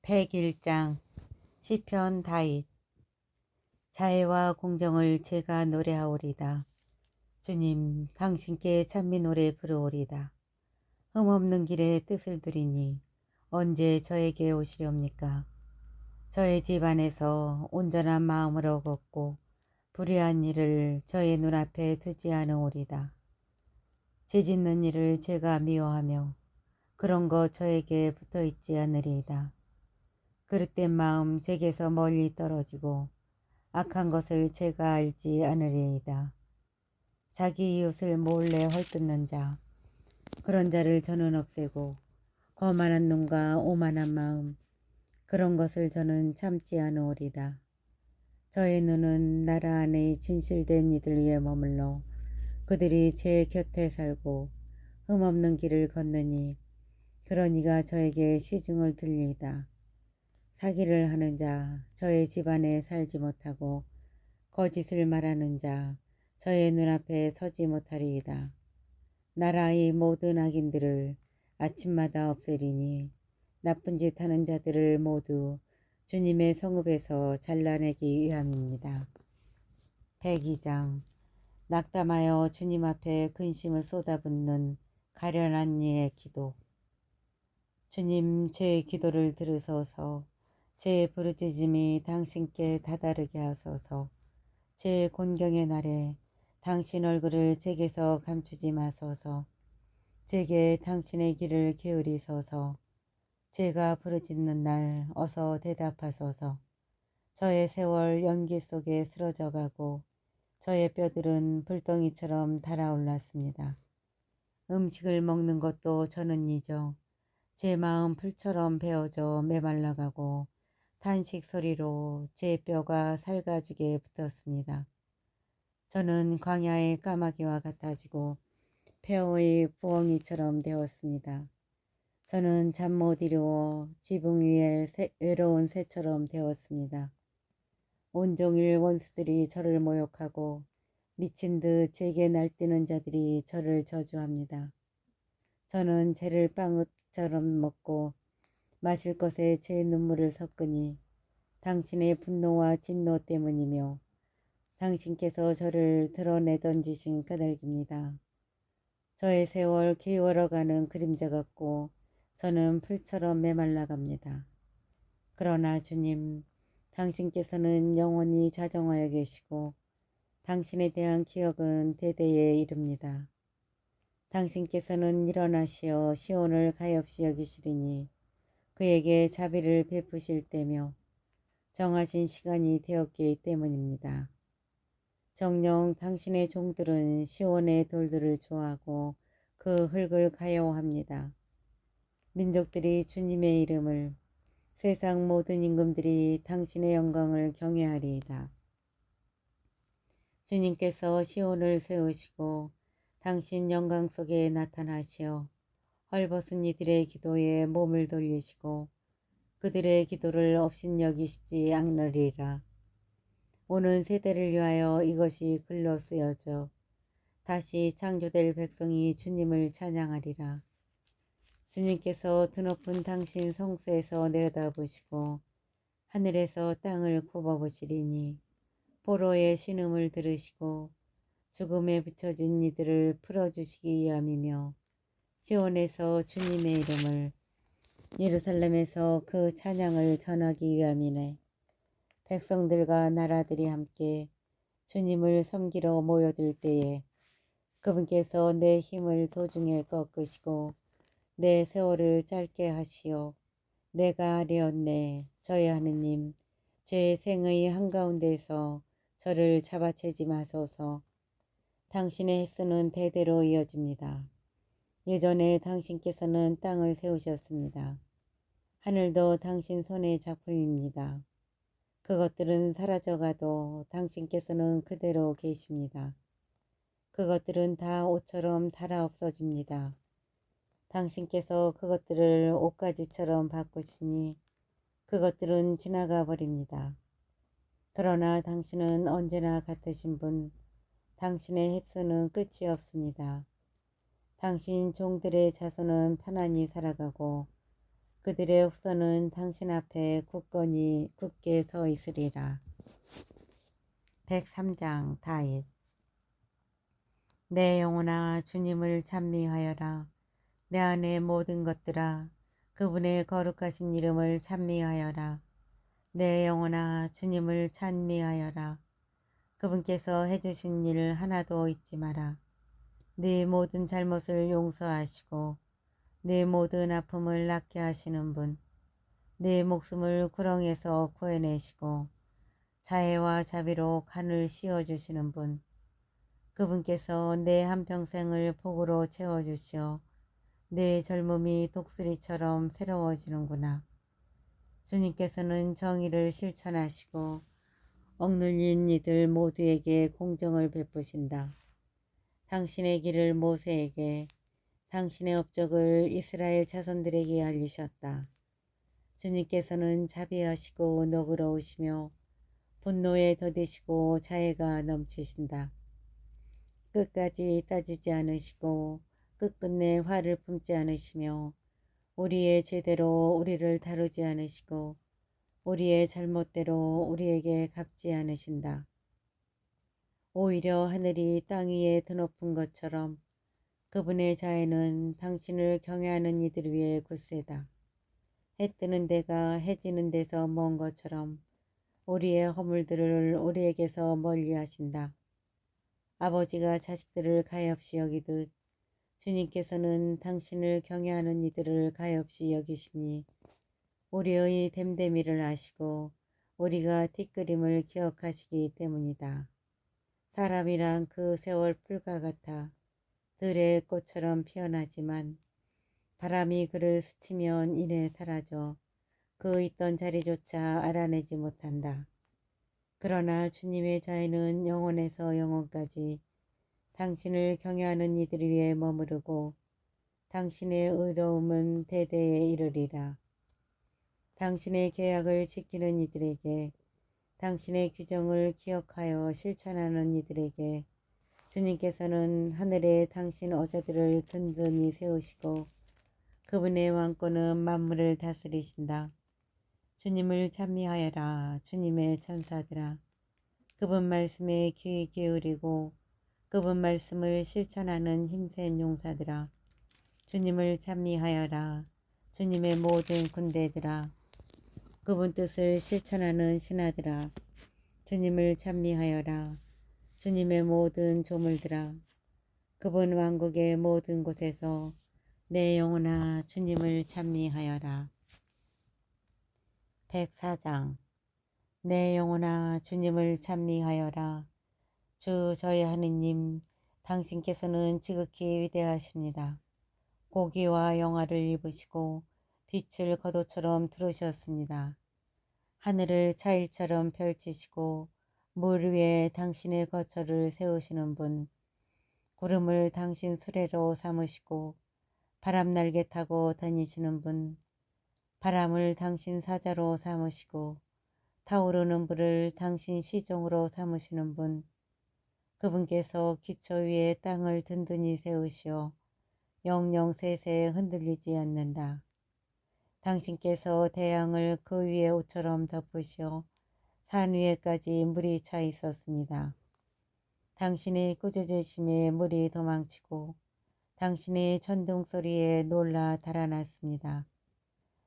101장 시편 다윗. 자애와 공정을 제가 노래하오리다. 주님, 당신께 찬미 노래 부르오리다. 흠없는 길에 뜻을 두리니 언제 저에게 오시렵니까? 저의 집 안에서 온전한 마음으로 걷고 불의한 일을 저의 눈앞에 두지 않으오리다. 죄짓는 일을 제가 미워하며 그런 것 저에게 붙어있지 않으리이다. 그릇된 마음 제게서 멀리 떨어지고 악한 것을 제가 알지 않으리이다. 자기 이웃을 몰래 헐뜯는 자, 그런 자를 저는 없애고 거만한 눈과 오만한 마음, 그런 것을 저는 참지 않으오리다. 저의 눈은 나라 안에 진실된 이들 위에 머물러 그들이 제 곁에 살고 흠없는 길을 걷느니 그런 이가 저에게 시중을 들리이다. 사기를 하는 자, 저의 집안에 살지 못하고 거짓을 말하는 자, 저의 눈앞에 서지 못하리이다. 나라의 모든 악인들을 아침마다 없애리니 나쁜 짓 하는 자들을 모두 주님의 성읍에서 잘라내기 위함입니다. 102장. 낙담하여 주님 앞에 근심을 쏟아붓는 가련한 이의 기도. 주님, 제 기도를 들으소서. 제 부르짖음이 당신께 다다르게 하소서. 제 곤경의 날에 당신 얼굴을 제게서 감추지 마소서. 제게 당신의 길을 기울이소서. 제가 부르짖는 날 어서 대답하소서. 저의 세월 연기 속에 쓰러져 가고 저의 뼈들은 불덩이처럼 달아올랐습니다. 음식을 먹는 것도 저는 잊어 제 마음 풀처럼 베어져 메말라가고 탄식 소리로 제 뼈가 살가죽에 붙었습니다. 저는 광야의 까마귀와 같아지고 폐허의 부엉이처럼 되었습니다. 저는 잠 못 이루어 지붕 위에 외로운 새처럼 되었습니다. 온종일 원수들이 저를 모욕하고 미친 듯 제게 날뛰는 자들이 저를 저주합니다. 저는 죄를 빵처럼 먹고 마실 것에 제 눈물을 섞으니 당신의 분노와 진노 때문이며 당신께서 저를 드러내던지신 까닭입니다. 저의 세월 기울어가는 그림자 같고 저는 풀처럼 메말라갑니다. 그러나 주님, 당신께서는 영원히 자정하여 계시고 당신에 대한 기억은 대대에 이릅니다. 당신께서는 일어나시어 시온을 가엾이 여기시리니 그에게 자비를 베푸실 때며 정하신 시간이 되었기 때문입니다. 정녕 당신의 종들은 시온의 돌들을 좋아하고 그 흙을 가여워합니다. 민족들이 주님의 이름을, 세상 모든 임금들이 당신의 영광을 경외하리이다. 주님께서 시온을 세우시고 당신 영광 속에 나타나시어 헐벗은 이들의 기도에 몸을 돌리시고 그들의 기도를 업신여기시지 않으리라. 오는 세대를 위하여 이것이 글로 쓰여져 다시 창조될 백성이 주님을 찬양하리라. 주님께서 드높은 당신 성소에서 내려다보시고 하늘에서 땅을 굽어보시리니 포로의 신음을 들으시고 죽음에 붙여진 이들을 풀어주시기 위함이며 시온에서 주님의 이름을, 예루살렘에서 그 찬양을 전하기 위함이네. 백성들과 나라들이 함께 주님을 섬기러 모여들 때에 그분께서 내 힘을 도중에 꺾으시고 내 세월을 짧게 하시어 내가 아뢰었네. 저의 하느님, 제 생의 한가운데서 저를 잡아채지 마소서. 당신의 횟수는 대대로 이어집니다. 예전에 당신께서는 땅을 세우셨습니다. 하늘도 당신 손의 작품입니다. 그것들은 사라져가도 당신께서는 그대로 계십니다. 그것들은 다 옷처럼 닳아 없어집니다. 당신께서 그것들을 옷가지처럼 바꾸시니 그것들은 지나가 버립니다. 그러나 당신은 언제나 같으신 분, 당신의 횟수는 끝이 없습니다. 당신 종들의 자손은 편안히 살아가고 그들의 후손은 당신 앞에 굳게 서 있으리라. 103장 다윗. 내 영혼아 주님을 찬미하여라. 내 안의 모든 것들아 그분의 거룩하신 이름을 찬미하여라. 내 영혼아 주님을 찬미하여라. 그분께서 해주신 일 하나도 잊지 마라. 네 모든 잘못을 용서하시고 네 모든 아픔을 낫게 하시는 분, 네 목숨을 구렁에서 구해내시고 자애와 자비로 간을 씌워주시는 분, 그분께서 내 한평생을 복으로 채워주시어 내 젊음이 독수리처럼 새로워지는구나. 주님께서는 정의를 실천하시고 억눌린 이들 모두에게 공정을 베푸신다. 당신의 길을 모세에게, 당신의 업적을 이스라엘 자손들에게 알리셨다. 주님께서는 자비하시고 너그러우시며 분노에 더디시고 자애가 넘치신다. 끝까지 따지지 않으시고 끝끝내 화를 품지 않으시며 우리의 죄대로 우리를 다루지 않으시고 우리의 잘못대로 우리에게 갚지 않으신다. 오히려 하늘이 땅 위에 드높은 것처럼 그분의 자애는 당신을 경외하는 이들 위에 굳세다. 해 뜨는 데가 해 지는 데서 먼 것처럼 우리의 허물들을 우리에게서 멀리 하신다. 아버지가 자식들을 가엾이 여기듯 주님께서는 당신을 경외하는 이들을 가엾이 여기시니 우리의 됨됨이를 아시고 우리가 띠끄림을 기억하시기 때문이다. 사람이란 그 세월 풀과 같아 들의 꽃처럼 피어나지만 바람이 그를 스치면 이내 사라져 그 있던 자리조차 알아내지 못한다. 그러나 주님의 자애는 영원에서 영원까지 당신을 경외하는 이들 위에 머무르고 당신의 의로움은 대대에 이르리라. 당신의 계약을 지키는 이들에게, 당신의 규정을 기억하여 실천하는 이들에게 주님께서는 하늘에 당신 어자들을 든든히 세우시고 그분의 왕권은 만물을 다스리신다. 주님을 찬미하여라. 주님의 천사들아. 그분 말씀에 귀 기울이고 그분 말씀을 실천하는 힘센 용사들아. 주님을 찬미하여라. 주님의 모든 군대들아. 그분 뜻을 실천하는 신하들아. 주님을 찬미하여라. 주님의 모든 조물들아. 그분 왕국의 모든 곳에서 내 영혼아 주님을 찬미하여라. 104장. 내 영혼아 주님을 찬미하여라. 주 저희 하느님, 당신께서는 지극히 위대하십니다. 고기와 영화를 입으시고 빛을 겉옷처럼 두르셨습니다. 하늘을 차일처럼 펼치시고 물 위에 당신의 거처를 세우시는 분, 구름을 당신 수레로 삼으시고 바람 날개 타고 다니시는 분, 바람을 당신 사자로 삼으시고 타오르는 불을 당신 시종으로 삼으시는 분, 그분께서 기초 위에 땅을 든든히 세우시어 영영 세세에 흔들리지 않는다. 당신께서 태양을 그 위에 옷처럼 덮으시어 산 위에까지 물이 차 있었습니다. 당신의 꾸짖으심에 물이 도망치고 당신의 천둥 소리에 놀라 달아났습니다.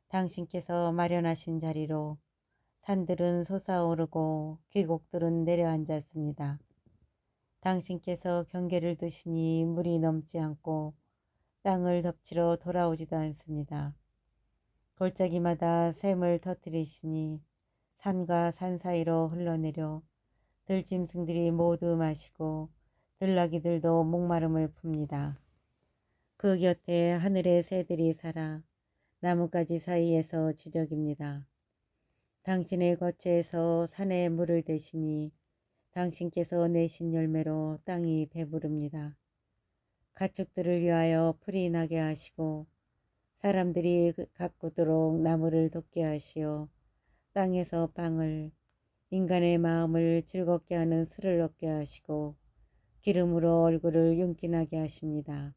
당신께서 마련하신 자리로 산들은 솟아오르고 계곡들은 내려앉았습니다. 당신께서 경계를 두시니 물이 넘지 않고 땅을 덮치러 돌아오지도 않습니다. 골짜기마다 샘을 터뜨리시니 산과 산 사이로 흘러내려 들짐승들이 모두 마시고 들나귀들도 목마름을 풉니다. 그 곁에 하늘의 새들이 살아 나뭇가지 사이에서 지저깁니다. 당신의 거처에서 산에 물을 대시니 당신께서 내신 열매로 땅이 배부릅니다. 가축들을 위하여 풀이 나게 하시고 사람들이 가꾸도록 나무를 돋게 하시어 땅에서 빵을, 인간의 마음을 즐겁게 하는 술을 얻게 하시고 기름으로 얼굴을 윤기나게 하십니다.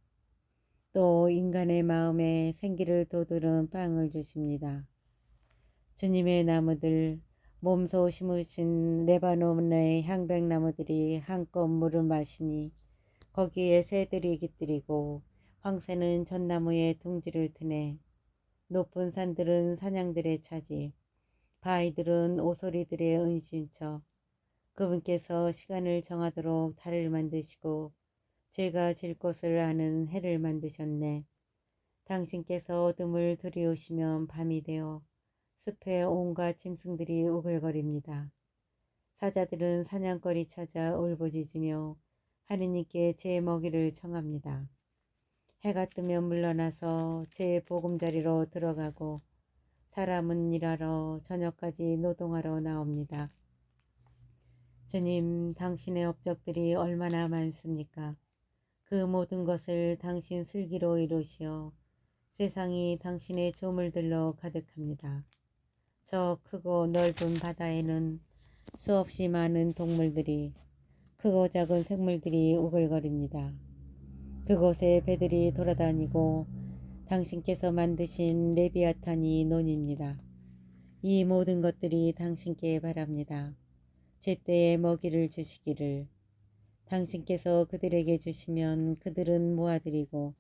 또 인간의 마음에 생기를 돋우는 빵을 주십니다. 주님의 나무들, 몸소 심으신 레바논의 향백나무들이 한껏 물을 마시니 거기에 새들이 깃들이고 황새는 전나무에 둥지를 트네. 높은 산들은 사냥들의 차지, 바위들은 오소리들의 은신처. 그분께서 시간을 정하도록 달을 만드시고 제가 질 것을 아는 해를 만드셨네. 당신께서 어둠을 들이우시면 밤이 되어 숲에 온갖 짐승들이 우글거립니다. 사자들은 사냥거리 찾아 울부짖으며 하느님께 제 먹이를 청합니다. 해가 뜨면 물러나서 제 보금자리로 들어가고 사람은 일하러 저녁까지 노동하러 나옵니다. 주님, 당신의 업적들이 얼마나 많습니까? 그 모든 것을 당신 슬기로 이루시어 세상이 당신의 조물들로 가득합니다. 저 크고 넓은 바다에는 수없이 많은 동물들이, 크고 작은 생물들이 우글거립니다. 그곳에 배들이 돌아다니고 당신께서 만드신 레비아탄이 논입니다. 이 모든 것들이 당신께 바랍니다. 제때에 먹이를 주시기를. 당신께서 그들에게 주시면 그들은 모아들이고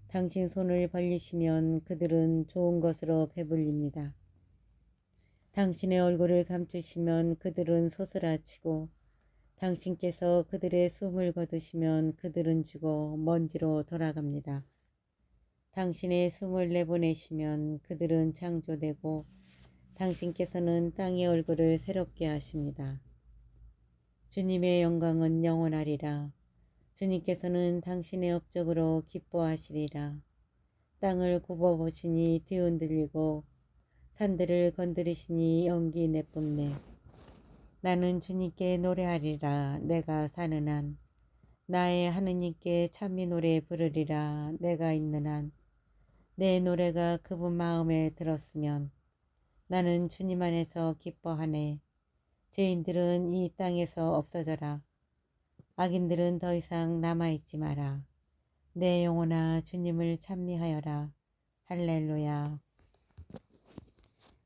당신 손을 벌리시면 그들은 좋은 것으로 배불립니다. 당신의 얼굴을 감추시면 그들은 소스라치고 당신께서 그들의 숨을 거두시면 그들은 죽어 먼지로 돌아갑니다. 당신의 숨을 내보내시면 그들은 창조되고 당신께서는 땅의 얼굴을 새롭게 하십니다. 주님의 영광은 영원하리라. 주님께서는 당신의 업적으로 기뻐하시리라. 땅을 굽어보시니 뒤흔들리고 산들을 건드리시니 연기 내뿜네. 나는 주님께 노래하리라. 내가 사는 한. 나의 하느님께 찬미 노래 부르리라. 내가 있는 한. 내 노래가 그분 마음에 들었으면 나는 주님 안에서 기뻐하네. 죄인들은 이 땅에서 없어져라. 악인들은 더 이상 남아있지 마라. 내 영혼아 주님을 찬미하여라. 할렐루야.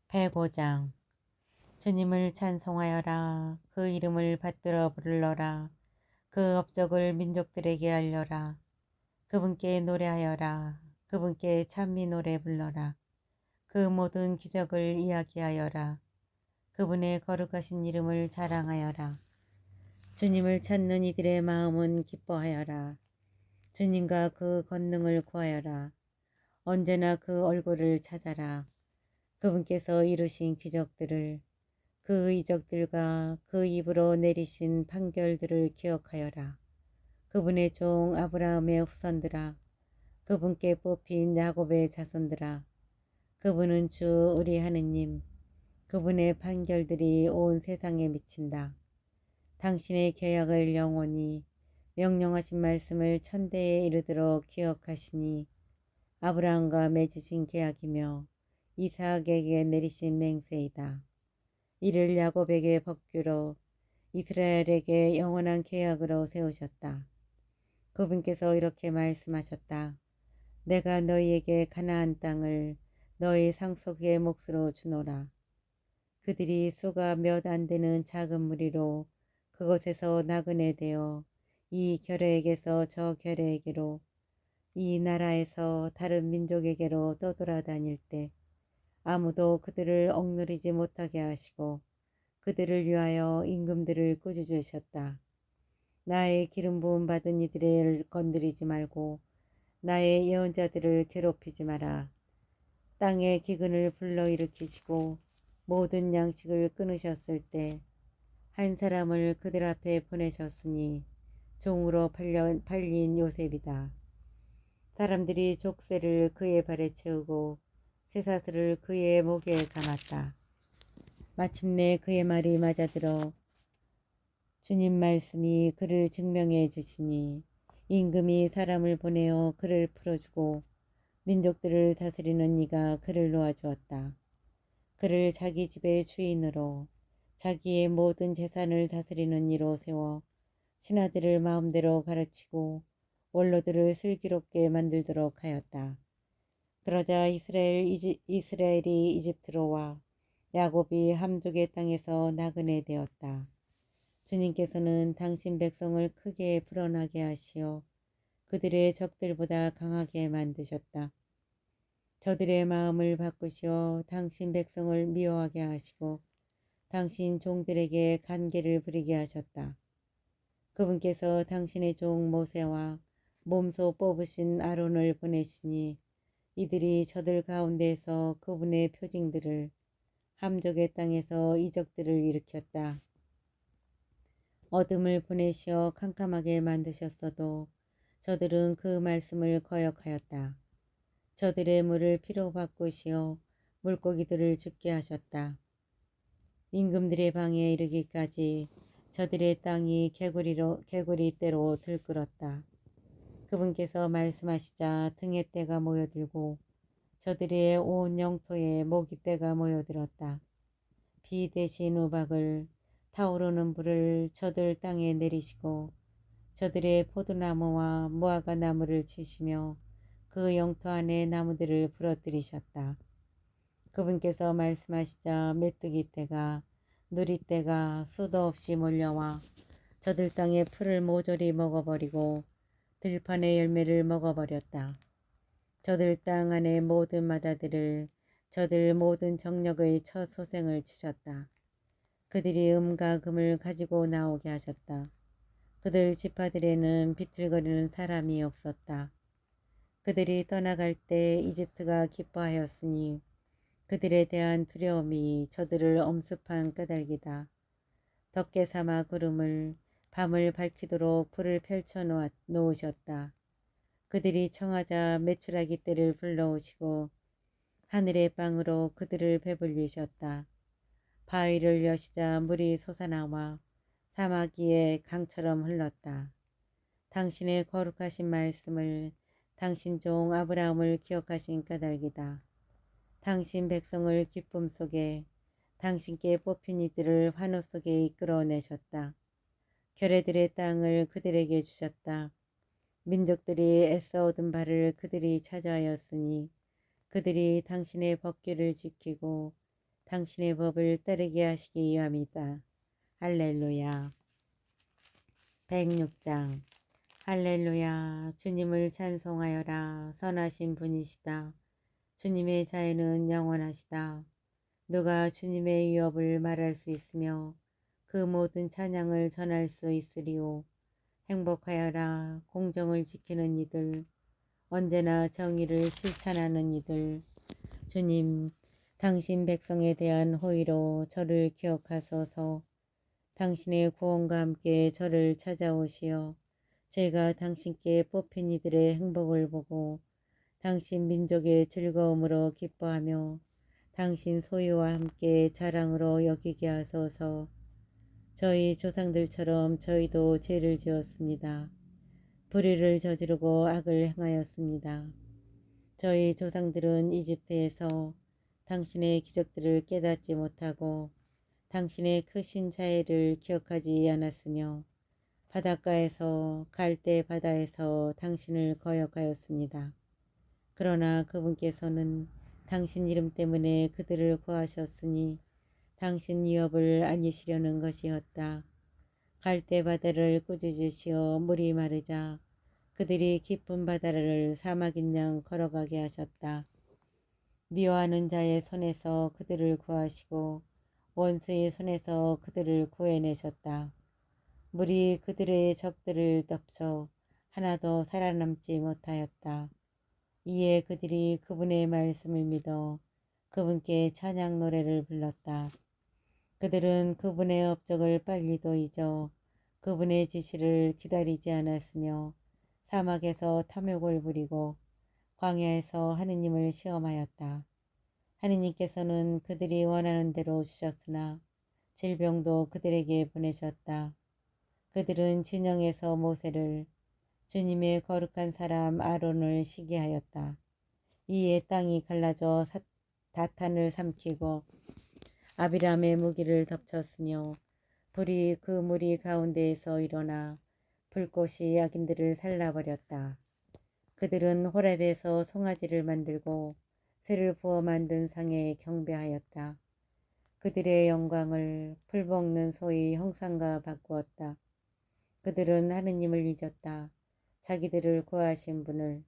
105장. 주님을 찬송하여라. 그 이름을 받들어 부르러라. 그 업적을 민족들에게 알려라. 그분께 노래하여라. 그분께 찬미 노래 불러라. 그 모든 기적을 이야기하여라. 그분의 거룩하신 이름을 자랑하여라. 주님을 찾는 이들의 마음은 기뻐하여라. 주님과 그 권능을 구하여라. 언제나 그 얼굴을 찾아라. 그분께서 이루신 기적들을, 그 이적들과 그 입으로 내리신 판결들을 기억하여라. 그분의 종 아브라함의 후손들아, 그분께 뽑힌 야곱의 자손들아, 그분은 주 우리 하느님, 그분의 판결들이 온 세상에 미친다. 당신의 계약을 영원히, 명령하신 말씀을 천대에 이르도록 기억하시니 아브라함과 맺으신 계약이며 이삭에게 내리신 맹세이다. 이를 야곱에게 법규로 이스라엘에게 영원한 계약으로 세우셨다. 그분께서 이렇게 말씀하셨다. 내가 너희에게 가나안 땅을 너희 상속의 몫으로 주노라. 그들이 수가 몇 안 되는 작은 무리로 그곳에서 나그네 되어 이 결례에게서 저 결례에게로 이 나라에서 다른 민족에게로 떠돌아다닐 때 아무도 그들을 억누르지 못하게 하시고 그들을 위하여 임금들을 꾸짖으셨다. 나의 기름 부음 받은 이들을 건드리지 말고 나의 예언자들을 괴롭히지 마라. 땅의 기근을 불러일으키시고 모든 양식을 끊으셨을 때 한 사람을 그들 앞에 보내셨으니 종으로 팔린 요셉이다. 사람들이 족쇄를 그의 발에 채우고 쇠사슬을 그의 목에 감았다. 마침내 그의 말이 맞아들어 주님 말씀이 그를 증명해 주시니 임금이 사람을 보내어 그를 풀어주고 민족들을 다스리는 이가 그를 놓아주었다. 그를 자기 집의 주인으로 자기의 모든 재산을 다스리는 이로 세워 신하들을 마음대로 가르치고 원로들을 슬기롭게 만들도록 하였다. 그러자 이스라엘이 이집트로 와 야곱이 함족의 땅에서 나그네 되었다. 주님께서는 당신 백성을 크게 불어나게 하시어 그들의 적들보다 강하게 만드셨다. 저들의 마음을 바꾸시어 당신 백성을 미워하게 하시고 당신 종들에게 간계를 부리게 하셨다. 그분께서 당신의 종 모세와 몸소 뽑으신 아론을 보내시니 이들이 저들 가운데에서 그분의 표징들을 함족의 땅에서 이적들을 일으켰다. 어둠을 보내시어 캄캄하게 만드셨어도 저들은 그 말씀을 거역하였다. 저들의 물을 피로 바꾸시어 물고기들을 죽게 하셨다. 임금들의 방에 이르기까지 저들의 땅이 개구리떼로 들끓었다. 그분께서 말씀하시자 등의 떼가 모여들고 저들의 온 영토에 모기떼가 모여들었다. 비 대신 우박을 타오르는 불을 저들 땅에 내리시고 저들의 포도나무와 무화과 나무를 치시며 그 영토 안에 나무들을 부러뜨리셨다. 그분께서 말씀하시자 메뚜기떼가 누리떼가 수도 없이 몰려와 저들 땅의 풀을 모조리 먹어버리고 들판의 열매를 먹어버렸다. 저들 땅 안의 모든 마다들을 저들 모든 정력의 첫 소생을 치셨다. 그들이 음과 금을 가지고 나오게 하셨다. 그들 지파들에는 비틀거리는 사람이 없었다. 그들이 떠나갈 때 이집트가 기뻐하였으니 그들에 대한 두려움이 저들을 엄습한 까닭이다. 덮개 삼아 구름을 밤을 밝히도록 불을 펼쳐 놓으셨다. 그들이 청하자 메추라기 떼를 불러오시고 하늘의 빵으로 그들을 배불리셨다. 바위를 여시자 물이 솟아나와 사막 위에 강처럼 흘렀다. 당신의 거룩하신 말씀을 당신 종 아브라함을 기억하신 까닭이다. 당신 백성을 기쁨 속에 당신께 뽑힌 이들을 환호 속에 이끌어내셨다. 결의들의 땅을 그들에게 주셨다. 민족들이 애써 얻은 바를 그들이 차지하였으니 그들이 당신의 법궤를 지키고 당신의 법을 따르게 하시기 위함이다. 할렐루야. 106장. 할렐루야. 주님을 찬송하여라. 선하신 분이시다. 주님의 자애는 영원하시다. 누가 주님의 위업을 말할 수 있으며 그 모든 찬양을 전할 수 있으리오. 행복하여라. 공정을 지키는 이들, 언제나 정의를 실천하는 이들. 주님, 당신 백성에 대한 호의로 저를 기억하소서. 당신의 구원과 함께 저를 찾아오시어 제가 당신께 뽑힌 이들의 행복을 보고 당신 민족의 즐거움으로 기뻐하며 당신 소유와 함께 자랑으로 여기게 하소서. 저희 조상들처럼 저희도 죄를 지었습니다. 불의를 저지르고 악을 행하였습니다. 저희 조상들은 이집트에서 당신의 기적들을 깨닫지 못하고 당신의 크신 자애를 기억하지 않았으며 바닷가에서 갈대 바다에서 당신을 거역하였습니다. 그러나 그분께서는 당신 이름 때문에 그들을 구하셨으니 당신 위협을 아니시려는 것이었다. 갈대 바다를 꾸짖으시어 물이 마르자 그들이 깊은 바다를 사막인 양 걸어가게 하셨다. 미워하는 자의 손에서 그들을 구하시고 원수의 손에서 그들을 구해내셨다. 물이 그들의 적들을 덮쳐 하나도 살아남지 못하였다. 이에 그들이 그분의 말씀을 믿어 그분께 찬양 노래를 불렀다. 그들은 그분의 업적을 빨리도 잊어 그분의 지시를 기다리지 않았으며 사막에서 탐욕을 부리고 광야에서 하느님을 시험하였다. 하느님께서는 그들이 원하는 대로 주셨으나 질병도 그들에게 보내셨다. 그들은 진영에서 모세를 주님의 거룩한 사람 아론을 시기하였다. 이에 땅이 갈라져 다탄을 삼키고 아비람의 무기를 덮쳤으며 불이 그 무리 가운데에서 일어나 불꽃이 악인들을 살라버렸다. 그들은 호렙에서 송아지를 만들고 쇠를 부어 만든 상에 경배하였다. 그들의 영광을 풀먹는 소의 형상과 바꾸었다. 그들은 하느님을 잊었다. 자기들을 구하신 분을,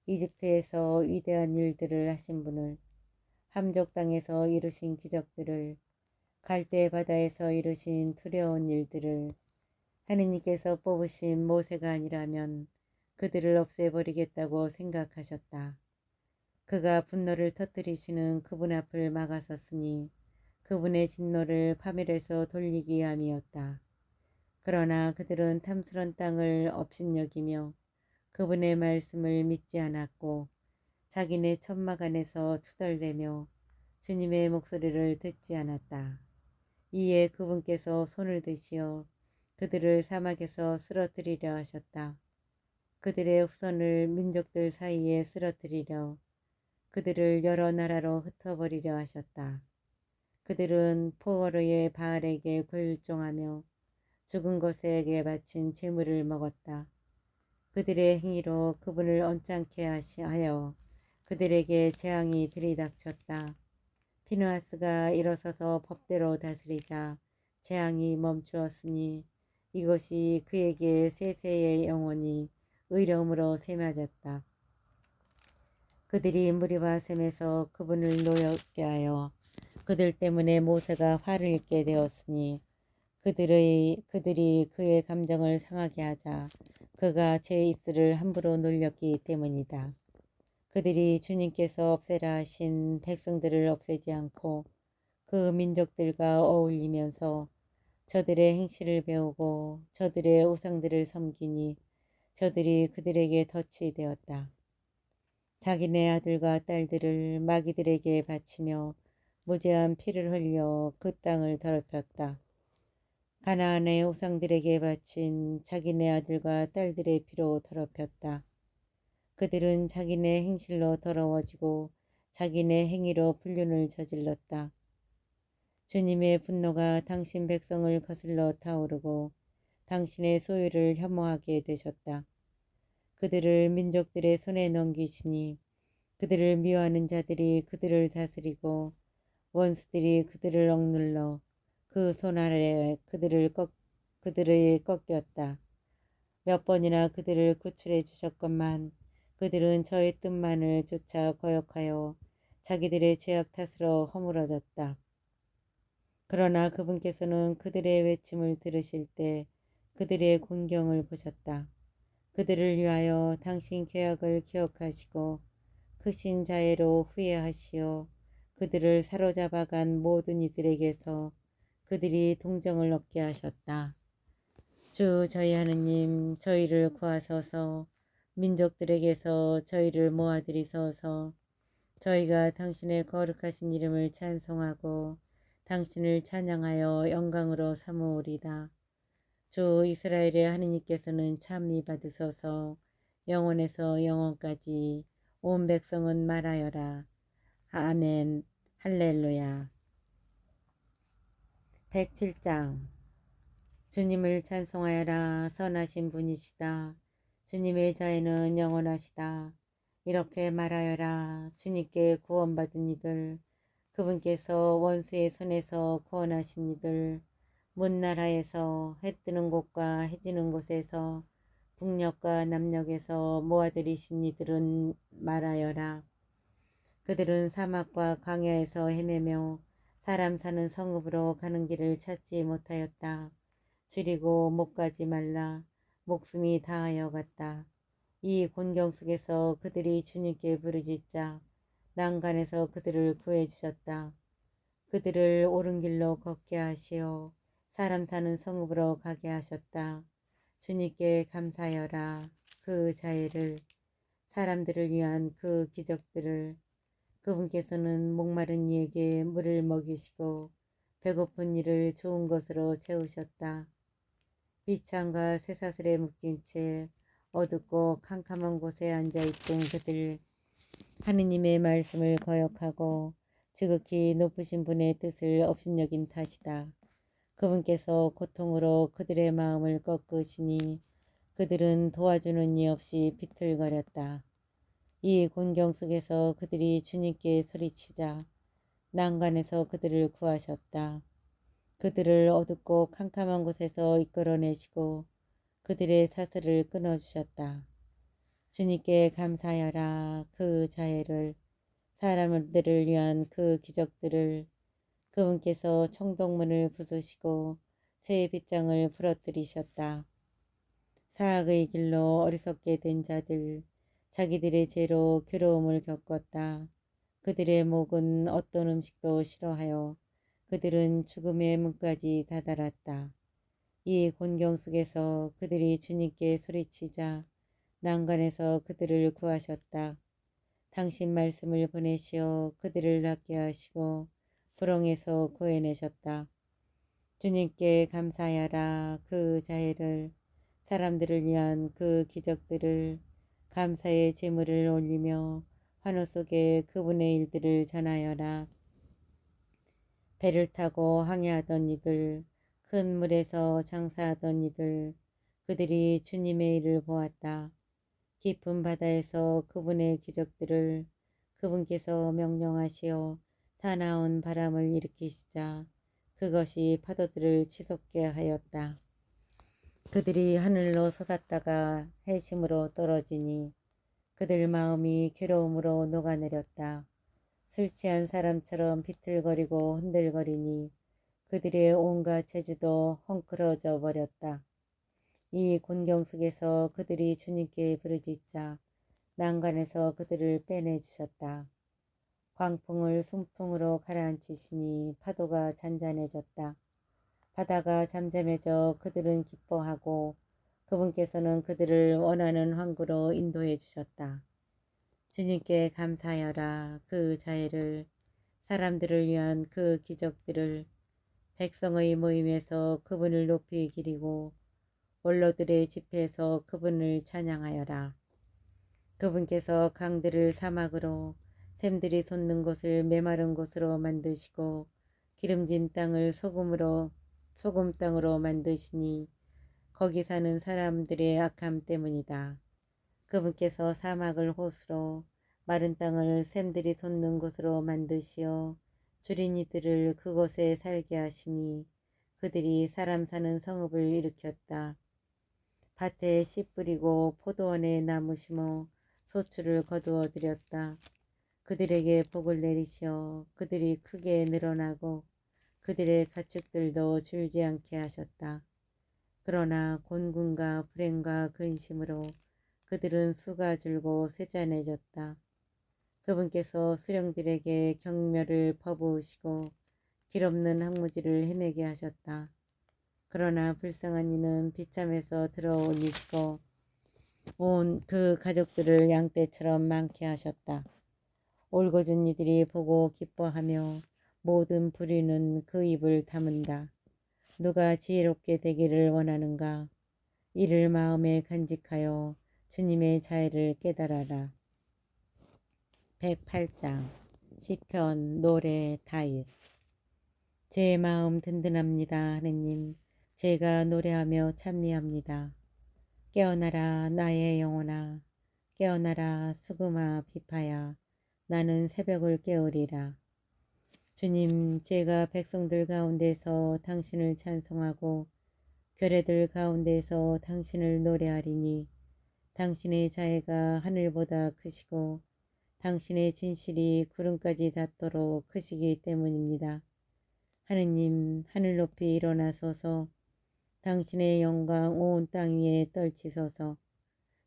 이집트에서 위대한 일들을 하신 분을, 함족 땅에서 이루신 기적들을, 갈대 바다에서 이루신 두려운 일들을, 하느님께서 뽑으신 모세가 아니라면 그들을 없애버리겠다고 생각하셨다. 그가 분노를 터뜨리시는 그분 앞을 막아섰으니 그분의 진노를 파멸해서 돌리기 위함이었다. 그러나 그들은 탐스런 땅을 업신여기며 그분의 말씀을 믿지 않았고 자기네 천막 안에서 투덜대며 주님의 목소리를 듣지 않았다. 이에 그분께서 손을 드시어 그들을 사막에서 쓰러뜨리려 하셨다. 그들의 후손을 민족들 사이에 쓰러뜨리려 그들을 여러 나라로 흩어버리려 하셨다. 그들은 포로의 바알에게 굴종하며 죽은 것에게 바친 제물을 먹었다. 그들의 행위로 그분을 언짢게 하여 그들에게 재앙이 들이닥쳤다. 피느하스가 일어서서 법대로 다스리자 재앙이 멈추었으니 이것이 그에게 세세의 영원히 의로움으로 세맞았다. 그들이 무리와 셈에서 그분을 노엽게 하여 그들 때문에 모세가 화를 입게 되었으니 그들이 그의 감정을 상하게 하자 그가 제 입술을 함부로 놀렸기 때문이다. 그들이 주님께서 없애라 하신 백성들을 없애지 않고 그 민족들과 어울리면서 저들의 행실을 배우고 저들의 우상들을 섬기니 저들이 그들에게 덫이 되었다. 자기네 아들과 딸들을 마귀들에게 바치며 무죄한 피를 흘려 그 땅을 더럽혔다. 가나안의 우상들에게 바친 자기네 아들과 딸들의 피로 더럽혔다. 그들은 자기네 행실로 더러워지고 자기네 행위로 불륜을 저질렀다. 주님의 분노가 당신 백성을 거슬러 타오르고 당신의 소유를 혐오하게 되셨다. 그들을 민족들의 손에 넘기시니 그들을 미워하는 자들이 그들을 다스리고 원수들이 그들을 억눌러 그 손 아래 그들을 꺾였다. 몇 번이나 그들을 구출해 주셨건만 그들은 저의 뜻만을 쫓아 거역하여 자기들의 죄악 탓으로 허물어졌다. 그러나 그분께서는 그들의 외침을 들으실 때 그들의 곤경을 보셨다. 그들을 위하여 당신 계약을 기억하시고 크신 자애로 후회하시어 그들을 사로잡아간 모든 이들에게서 그들이 동정을 얻게 하셨다. 주 저희 하느님 저희를 구하소서. 민족들에게서 저희를 모아들이소서. 저희가 당신의 거룩하신 이름을 찬송하고 당신을 찬양하여 영광으로 삼으오리다. 주 이스라엘의 하느님께서는 참미 받으소서. 영원에서 영원까지 온 백성은 말하여라. 아멘. 할렐루야. 107장. 주님을 찬송하여라. 선하신 분이시다. 주님의 자애는 영원하시다. 이렇게 말하여라. 주님께 구원받은 이들, 그분께서 원수의 손에서 구원하신 이들, 문나라에서 해 뜨는 곳과 해 지는 곳에서 북녘과 남녘에서 모아들이신 이들은 말하여라. 그들은 사막과 광야에서 헤매며 사람 사는 성읍으로 가는 길을 찾지 못하였다. 줄이고 못 가지 말라. 목숨이 다하여 갔다. 이 곤경 속에서 그들이 주님께 부르짖자 난간에서 그들을 구해주셨다. 그들을 옳은 길로 걷게 하시어 사람 사는 성읍으로 가게 하셨다. 주님께 감사하여라. 그 자애를, 사람들을 위한 그 기적들을. 그분께서는 목마른 이에게 물을 먹이시고 배고픈 이를 좋은 것으로 채우셨다. 비창과 쇠사슬에 묶인 채 어둡고 캄캄한 곳에 앉아있던 그들, 하느님의 말씀을 거역하고 지극히 높으신 분의 뜻을 업신여긴 탓이다. 그분께서 고통으로 그들의 마음을 꺾으시니 그들은 도와주는 이 없이 비틀거렸다. 이 곤경 속에서 그들이 주님께 소리치자 난간에서 그들을 구하셨다. 그들을 어둡고 캄캄한 곳에서 이끌어내시고 그들의 사슬을 끊어주셨다. 주님께 감사하여라. 그 자애를, 사람들을 위한 그 기적들을, 그분께서 청동문을 부수시고 새 빗장을 부러뜨리셨다. 사악의 길로 어리석게 된 자들, 자기들의 죄로 괴로움을 겪었다. 그들의 목은 어떤 음식도 싫어하여 그들은 죽음의 문까지 다다랐다. 이 곤경 속에서 그들이 주님께 소리치자 난간에서 그들을 구하셨다. 당신 말씀을 보내시어 그들을 낫게 하시고 부렁에서 구해내셨다. 주님께 감사하여라. 그 자애를, 사람들을 위한 그 기적들을, 감사의 제물을 올리며 환호 속에 그분의 일들을 전하여라. 배를 타고 항해하던 이들, 큰 물에서 장사하던 이들, 그들이 주님의 일을 보았다. 깊은 바다에서 그분의 기적들을, 그분께서 명령하시어 사나운 바람을 일으키시자 그것이 파도들을 치솟게 하였다. 그들이 하늘로 솟았다가 해심으로 떨어지니 그들 마음이 괴로움으로 녹아내렸다. 술 취한 사람처럼 비틀거리고 흔들거리니 그들의 온갖 재주도 헝클어져 버렸다. 이 곤경 속에서 그들이 주님께 부르짖자 난간에서 그들을 빼내주셨다. 광풍을 순풍으로 가라앉히시니 파도가 잔잔해졌다. 바다가 잠잠해져 그들은 기뻐하고 그분께서는 그들을 원하는 항구로 인도해 주셨다. 주님께 감사하여라. 그 자애를, 사람들을 위한 그 기적들을, 백성의 모임에서 그분을 높이 기리고 원로들의 집회에서 그분을 찬양하여라. 그분께서 강들을 사막으로, 샘들이 솟는 곳을 메마른 곳으로 만드시고 기름진 땅을 소금 땅으로 만드시니 거기 사는 사람들의 악함 때문이다. 그분께서 사막을 호수로, 마른 땅을 샘들이 솟는 곳으로 만드시어 줄인 이들을 그곳에 살게 하시니 그들이 사람 사는 성읍을 일으켰다. 밭에 씨 뿌리고 포도원에 나무 심어 소출을 거두어 드렸다. 그들에게 복을 내리시어 그들이 크게 늘어나고 그들의 가축들도 줄지 않게 하셨다. 그러나 곤궁과 불행과 근심으로 그들은 수가 줄고 쇠잔해졌다. 그분께서 수령들에게 경멸을 퍼부으시고 길없는 항무지를 헤매게 하셨다. 그러나 불쌍한 이는 비참해서 들어 올리시고 온 그 가족들을 양떼처럼 많게 하셨다. 올거진 이들이 보고 기뻐하며 모든 불의는 그 입을 다문다. 누가 지혜롭게 되기를 원하는가? 이를 마음에 간직하여 주님의 자애를 깨달아라. 108장 시편 노래 다윗. 제 마음 든든합니다. 하느님, 제가 노래하며 찬미합니다. 깨어나라 나의 영혼아, 깨어나라 수금아 비파야, 나는 새벽을 깨우리라. 주님, 제가 백성들 가운데서 당신을 찬송하고 괴뢰들 가운데서 당신을 노래하리니 당신의 자애가 하늘보다 크시고 당신의 진실이 구름까지 닿도록 크시기 때문입니다. 하느님, 하늘 높이 일어나소서. 당신의 영광 온 땅 위에 떨치소서.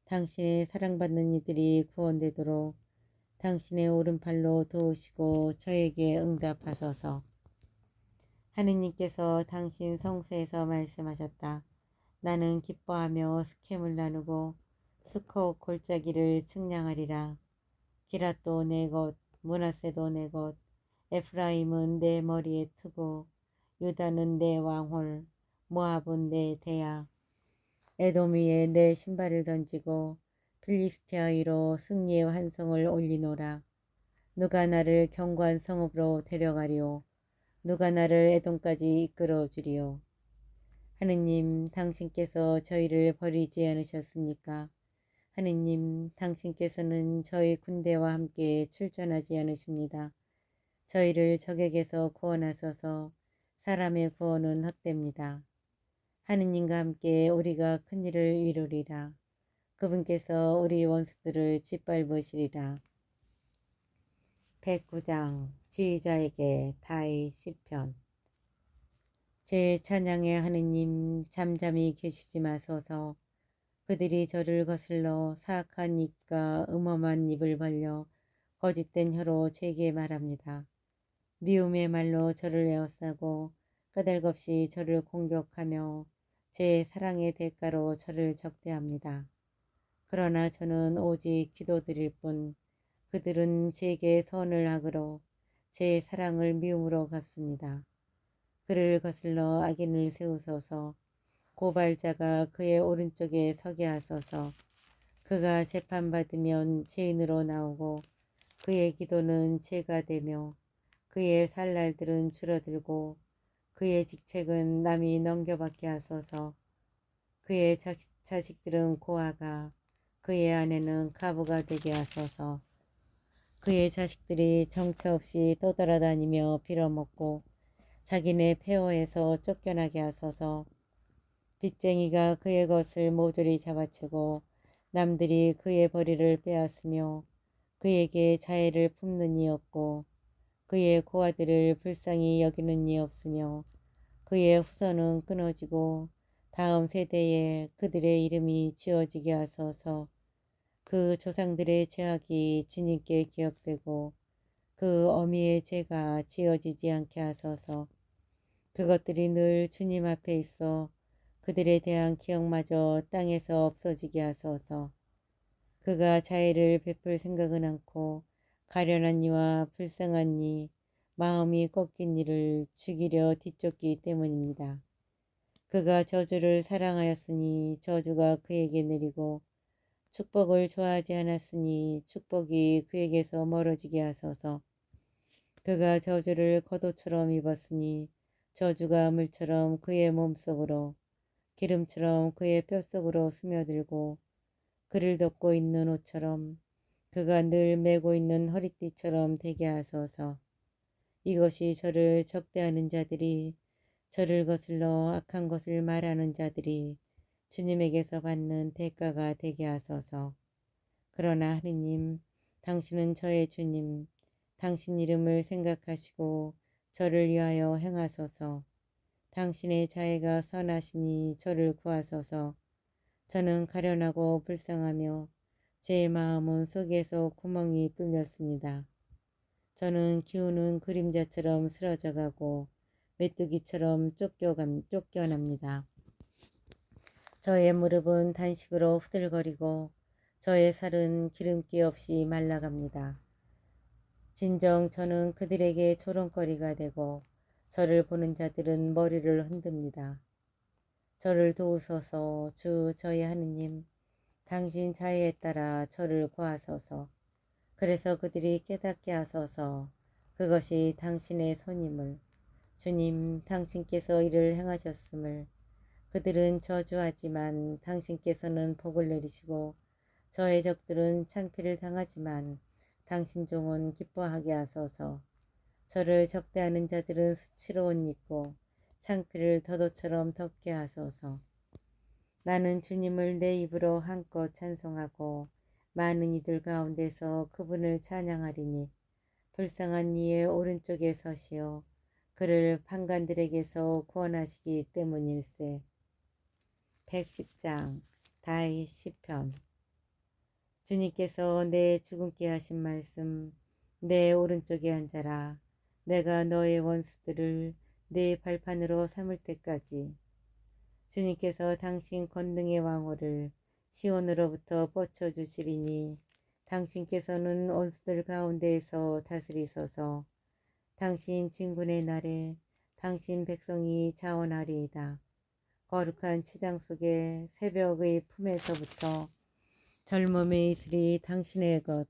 당신의 사랑받는 이들이 구원되도록 당신의 오른팔로 도우시고 저에게 응답하소서. 하느님께서 당신 성소에서 말씀하셨다. 나는 기뻐하며 스켐을 나누고 수컷 골짜기를 측량하리라. 기랏도 내 것, 므낫세도 내 것, 에프라임은 내 머리에 트고 유다는 내 왕홀, 모압은 내 대야. 에돔 위에 내 신발을 던지고 필리스티아 위로 승리의 환성을 올리노라. 누가 나를 견고한 성읍으로 데려가리오. 누가 나를 에돔까지 이끌어 주리오. 하느님, 당신께서 저희를 버리지 않으셨습니까? 하느님, 당신께서는 저희 군대와 함께 출전하지 않으십니다. 저희를 적에게서 구원하소서. 사람의 구원은 헛됩니다. 하느님과 함께 우리가 큰 일을 이루리라. 그분께서 우리 원수들을 짓밟으시리라. 109장 지휘자에게 다이 시편. 제 찬양의 하느님, 잠잠히 계시지 마소서. 그들이 저를 거슬러 사악한 입과 음험한 입을 벌려 거짓된 혀로 제게 말합니다. 미움의 말로 저를 에워싸고 까닭없이 저를 공격하며 제 사랑의 대가로 저를 적대합니다. 그러나 저는 오직 기도드릴 뿐 그들은 제게 선을 악으로 제 사랑을 미움으로 갚습니다. 그를 거슬러 악인을 세우소서. 고발자가 그의 오른쪽에 서게 하소서. 그가 재판받으면 죄인으로 나오고 그의 기도는 죄가 되며 그의 살 날들은 줄어들고 그의 직책은 남이 넘겨받게 하소서. 그의 자식들은 고아가 그의 아내는 가부가 되게 하소서. 그의 자식들이 정처 없이 떠돌아다니며 빌어먹고 자기네 폐허에서 쫓겨나게 하소서. 빚쟁이가 그의 것을 모조리 잡아채고 남들이 그의 벌이를 빼앗으며 그에게 자애를 품는 이 없고 그의 고아들을 불쌍히 여기는 이 없으며 그의 후손은 끊어지고 다음 세대에 그들의 이름이 지어지게 하소서. 그 조상들의 죄악이 주님께 기억되고 그 어미의 죄가 지어지지 않게 하소서. 그것들이 늘 주님 앞에 있어 그들에 대한 기억마저 땅에서 없어지게 하소서. 그가 자애를 베풀 생각은 않고 가련한 이와 불쌍한 이, 마음이 꺾인 이를 죽이려 뒤쫓기 때문입니다. 그가 저주를 사랑하였으니 저주가 그에게 내리고 축복을 좋아하지 않았으니 축복이 그에게서 멀어지게 하소서. 그가 저주를 겉옷처럼 입었으니 저주가 물처럼 그의 몸속으로 기름처럼 그의 뼛속으로 스며들고 그를 덮고 있는 옷처럼 그가 늘 메고 있는 허리띠처럼 되게 하소서. 이것이 저를 적대하는 자들이 저를 거슬러 악한 것을 말하는 자들이 주님에게서 받는 대가가 되게 하소서. 그러나 하느님, 당신은 저의 주님, 당신 이름을 생각하시고 저를 위하여 행하소서. 당신의 자애가 선하시니 저를 구하소서. 저는 가련하고 불쌍하며 제 마음은 속에서 구멍이 뚫렸습니다. 저는 기우는 그림자처럼 쓰러져가고 메뚜기처럼 쫓겨납니다. 저의 무릎은 단식으로 후들거리고 저의 살은 기름기 없이 말라갑니다. 진정 저는 그들에게 조롱거리가 되고 저를 보는 자들은 머리를 흔듭니다. 저를 도우소서. 주 저의 하느님, 당신 자애에 따라 저를 구하소서. 그래서 그들이 깨닫게 하소서. 그것이 당신의 손임을. 주님, 당신께서 이를 행하셨음을. 그들은 저주하지만 당신께서는 복을 내리시고 저의 적들은 창피를 당하지만 당신 종은 기뻐하게 하소서. 저를 적대하는 자들은 수치로 옷 입고 창피를 더도처럼 덮게 하소서. 나는 주님을 내 입으로 한껏 찬송하고 많은 이들 가운데서 그분을 찬양하리니 불쌍한 이의 오른쪽에 서시어 그를 판관들에게서 구원하시기 때문일세. 110장 다윗 시편. 주님께서 내 죽음께 하신 말씀, 내 오른쪽에 앉아라. 내가 너의 원수들을 내 발판으로 삼을 때까지. 주님께서 당신 권능의 왕호를 시온으로부터 뻗쳐주시리니 당신께서는 원수들 가운데에서 다스리소서. 당신 진군의 날에 당신 백성이 자원하리이다. 거룩한 추장 속에 새벽의 품에서부터 젊음의 이슬이 당신의 것.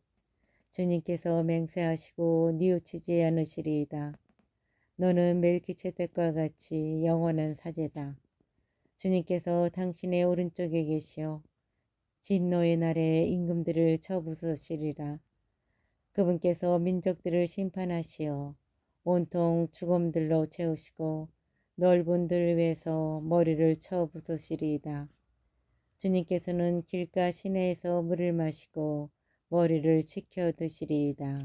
주님께서 맹세하시고 뉘우치지 않으시리이다. 너는 멜기ጼ덱과 같이 영원한 사제다. 주님께서 당신의 오른쪽에 계시어 진노의 날에 임금들을 쳐부수시리라. 그분께서 민족들을 심판하시어 온통 죽음들로 채우시고 넓은 들 위에서 머리를 쳐부수시리이다. 주님께서는 길가 시내에서 물을 마시고 머리를 치켜 드시리이다.